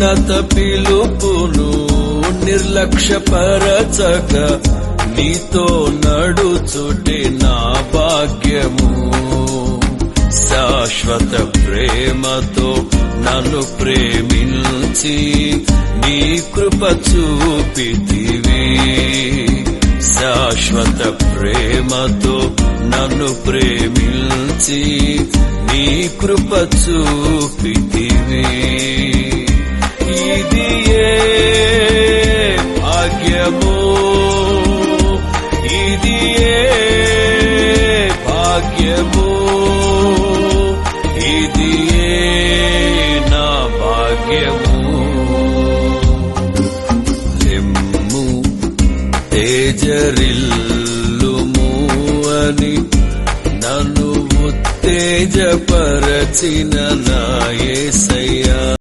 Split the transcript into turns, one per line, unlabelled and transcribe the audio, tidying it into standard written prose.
ఉన్నత పిలుపును నిర్లక్ష్యపరచక నీతో నడుచుటే నా భాగ్యము. శాశ్వత ప్రేమతో నన్ను ప్రేమించి నీ కృప చూపితివి. శాశ్వత ప్రేమతో నన్ను ప్రేమించి నీ కృప చూపితివి. ఇది ఏ భాగ్యమో, ఇది ఏ భాగ్యమో, ఇది ఏ నా భాగ్యము. లెమ్ము తేజరిల్లుము అని నన్ను ఉత్తేజపరచిన